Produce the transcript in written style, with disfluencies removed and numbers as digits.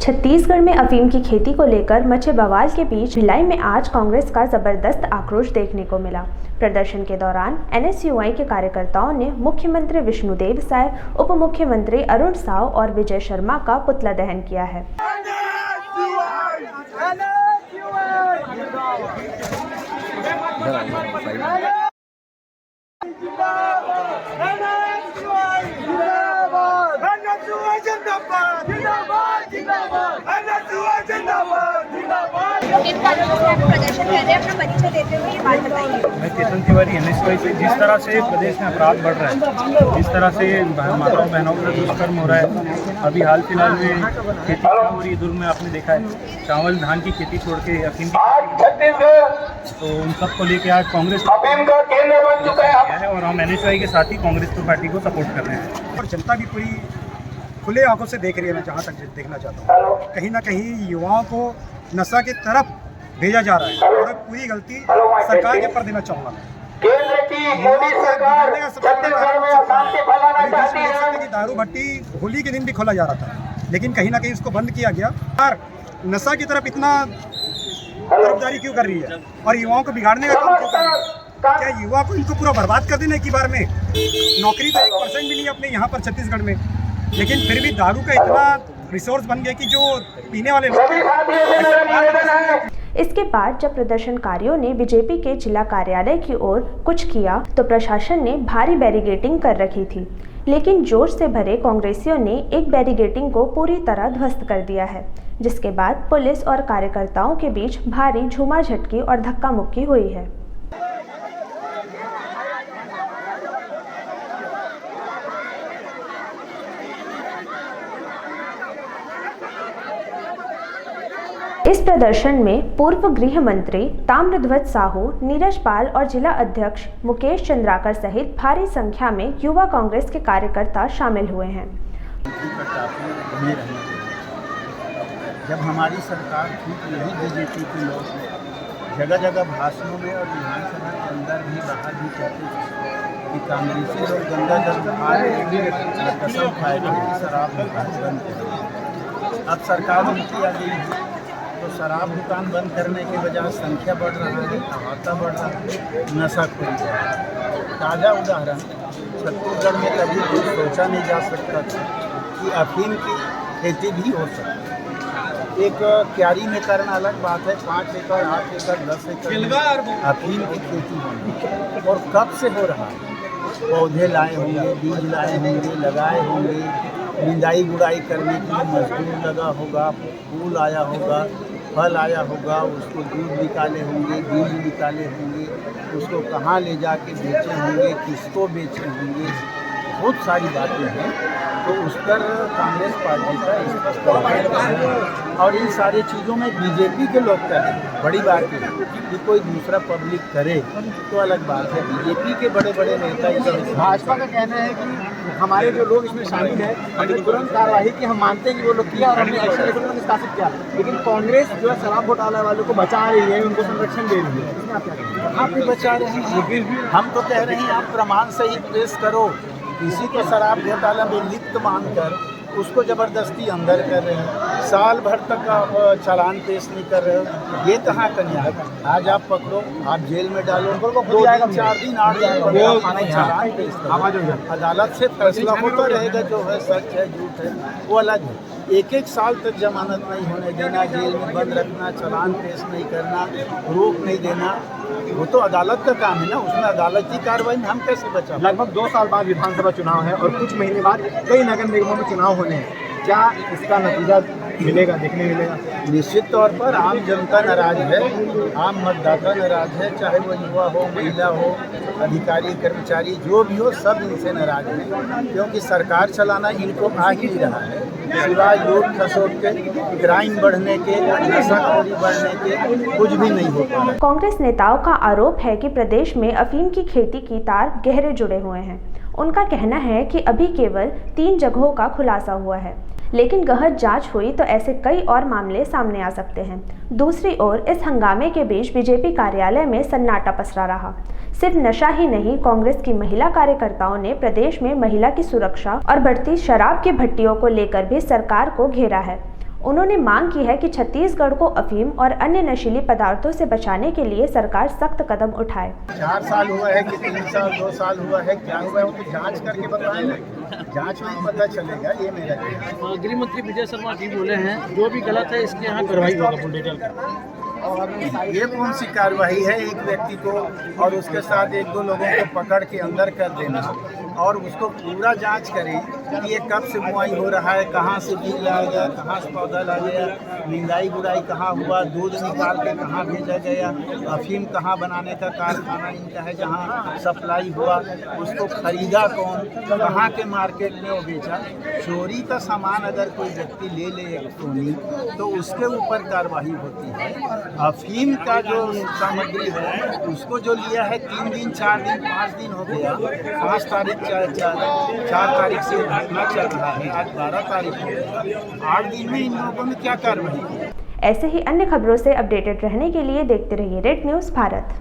छत्तीसगढ़ में अफीम की खेती को लेकर मचे बवाल के बीच भिलाई में आज कांग्रेस का जबरदस्त आक्रोश देखने को मिला। प्रदर्शन के दौरान एनएसयूआई के कार्यकर्ताओं ने मुख्यमंत्री विष्णुदेव साय, उप मुख्यमंत्री अरुण साव और विजय शर्मा का पुतला दहन किया है। प्रदर्शन कर रहे हैं, अपना परिचय देते हुए ये बात बताइए। मैं केतन तिवारी एनएसयूआई से। जिस तरह से प्रदेश में अपराध बढ़ रहा है, जिस तरह से माताओं बहनों का दुष्कर्म हो रहा है, अभी हाल फिलहाल में खेती हो रही दुर्ग में आपने देखा है, चावल धान की खेती छोड़ के अफीम की, तो उन सब को लेकर आज कांग्रेस है और हम एनएसयूआई के साथ ही कांग्रेस पार्टी को सपोर्ट कर रहे हैं। और जनता भी पूरी खुले आंखों से देख रही है। मैं जहाँ तक देखना चाहता हूँ, कहीं ना कहीं युवाओं को नशा की तरफ भेजा जा रहा है और पूरी गलती सरकार के पर देना चाहूँगा। केंद्र की मोदी सरकार छत्तीसगढ़ में अशांति फैलाना चाहती है। दारू भट्टी होली के दिन भी खोला जा रहा था, लेकिन कहीं ना कहीं इसको बंद किया गया। और नशा की तरफ इतना तरफदारी क्यों कर रही है और युवाओं को बिगाड़ने का काम क्यों कर रही है? क्या युवा को इनको पूरा बर्बाद कर देने की बार में? नौकरी तो 1% भी नहीं अपने यहाँ पर छत्तीसगढ़ में, लेकिन फिर भी दारू का इतना रिसोर्स बन गया कि जो पीने वाले लोग। इसके बाद जब प्रदर्शनकारियों ने बीजेपी के जिला कार्यालय की ओर कुछ किया तो प्रशासन ने भारी बैरिकेडिंग कर रखी थी, लेकिन जोश से भरे कांग्रेसियों ने एक बैरिकेडिंग को पूरी तरह ध्वस्त कर दिया है, जिसके बाद पुलिस और कार्यकर्ताओं के बीच भारी झूमाझटकी और धक्का मुक्की हुई है। इस प्रदर्शन में पूर्व गृह मंत्री ताम्रध्वज साहू, नीरज पाल और जिला अध्यक्ष मुकेश चंद्राकर सहित भारी संख्या में युवा कांग्रेस के कार्यकर्ता शामिल हुए हैं। जब हमारी सरकार थी तो यही बीजेपी के लोग जगह जगह भाषणों में और विधानसभा के अंदर भी बाहर भी कहते थे कि कांग्रेसी लोग गंगा जल कसम खाएंगे, शराब दुकान बंद करेंगे। अब सरकार उनकी आ गई तो शराब दुकान बंद करने के बजाय संख्या बढ़ रहा है, अहाता बढ़ रहा है, नशाखोरी बढ़ रहा है। ताज़ा उदाहरण, छत्तीसगढ़ में कभी कुछ सोचा नहीं जा सकता था कि अफीम की खेती भी हो सकती है। एक क्यारी में करना अलग बात है, 5 एकड़ 8 एकड़ 10 एकड़ अफीम की खेती होगी और कब से हो रहा है। पौधे लाए होंगे, बीज लाए होंगे, लगाए होंगे, निंदाई गुड़ाई करने के लिए मजदूर लगा होगा, फूल आया होगा, फल आया होगा, उसको दूध निकाले होंगे, बीज निकाले होंगे, उसको कहाँ ले जाके बेचे होंगे, किसको बेचे होंगे, बहुत सारी बातें हैं। तो उस पर कांग्रेस पार्टी का स्पष्ट और इन सारी चीज़ों में बीजेपी के लोग करें बड़ी बात है कि कोई दूसरा पब्लिक करे तो अलग बात है। बीजेपी के बड़े बड़े नेता, भाजपा का कहना है कि हमारे जो लोग इसमें शामिल हैं हमने तुरंत कार्रवाई की, हम मानते हैं कि वो लोग किया और हमने एक्शन लेकर उन्हें निष्कासित किया, लेकिन कांग्रेस जो है शराब घोटाला वालों को बचा रही है, उनको संरक्षण दे रही है। इसमें आप क्या कहेंगे? आप भी बचा रहे हैं, हम तो कह रहे हैं आप प्रमाण सही पेश करो। किसी को शराब घोटाला में लिप्त मानकर उसको ज़बरदस्ती अंदर कर रहे हैं, साल भर तक आप चालान पेश नहीं कर रहे हो, ये कहाँ का न्याय? आज आप पकड़ो, आप जेल में डालो, 2 दिन 4 दिन 8 दिन चालान पेश करो, अदालत से फैसला होता रहेगा, जो है सच है झूठ है वो अलग है। 1-1 साल तक जमानत नहीं होने देना, जेल में बंद रखना, चालान पेश नहीं करना, रोक नहीं देना, वो तो अदालत का काम है ना, उसमें अदालती कार्रवाई में हम कैसे बचा? लगभग 2 साल बाद विधानसभा चुनाव है और कुछ महीने बाद कई नगर निगमों में चुनाव होने हैं, क्या इसका नतीजा मिलेगा, देखने मिलेगा? निश्चित तौर पर आम जनता नाराज है, आम मतदाता नाराज है, चाहे वो युवा हो, महिला हो, अधिकारी कर्मचारी जो भी हो, सब इनसे नाराज है, क्योंकि सरकार चलाना इनको आ ही नहीं रहा है, सिवाय लूट खसोट के, क्राइम बढ़ने के, नशाखोरी बढ़ने के, कुछ भी नहीं हो पा रहा। कांग्रेस नेताओं का आरोप है कि प्रदेश में अफीम की खेती की तार गहरे जुड़े हुए हैं। उनका कहना है कि अभी केवल 3 जगहों का खुलासा हुआ है, लेकिन गहन जांच हुई तो ऐसे कई और मामले सामने आ सकते हैं। दूसरी ओर इस हंगामे के बीच बीजेपी कार्यालय में सन्नाटा पसरा रहा। सिर्फ नशा ही नहीं, कांग्रेस की महिला कार्यकर्ताओं ने प्रदेश में महिला की सुरक्षा और बढ़ती शराब की भट्टियों को लेकर भी सरकार को घेरा है। उन्होंने मांग की है कि छत्तीसगढ़ को अफीम और अन्य नशीली पदार्थों से बचाने के लिए सरकार सख्त कदम उठाए। 4 साल हुआ है कि 3 साल 2 साल हुआ है, क्या हुआ है वो तो जांच करके बताएं ना, जांच में ही पता चलेगा। ये मेरा गृह मंत्री विजय शर्मा जी बोले हैं जो भी गलत है इसके यहाँ कार्रवाई होगा फुल डिटेल का। ये कौन सी कार्रवाई है? एक व्यक्ति को और उसके साथ 1-2 लोगों को पकड़ के अंदर कर देना और उसको पूरा जांच करें कि ये कब से बुआई हो रहा है, कहाँ से बीज लाया गया, कहाँ से पौधा लाया गया, निंदाई गुड़ाई कहाँ हुआ, दूध निकाल के कहाँ भेजा गया, अफीम कहाँ बनाने का कारखाना इनका है जहाँ सप्लाई हुआ, उसको खरीदा कौन, कहाँ के मार्केट में वो बेचा। चोरी का सामान अगर कोई व्यक्ति ले ले इलेक्ट्रॉनिक तो उसके ऊपर कार्रवाई होती है। अफीम का जो सामग्री है उसको जो लिया है 3 दिन 4 दिन 5 दिन हो गया, 5 तारीख 4 तारीख से घटना चल रहा है, आज 12 तारीख हो गया, 8 दिन में इन लोगों ने क्या कार्रवाई की। ऐसे ही अन्य खबरों से अपडेटेड रहने के लिए देखते रहिए रेड न्यूज़ भारत।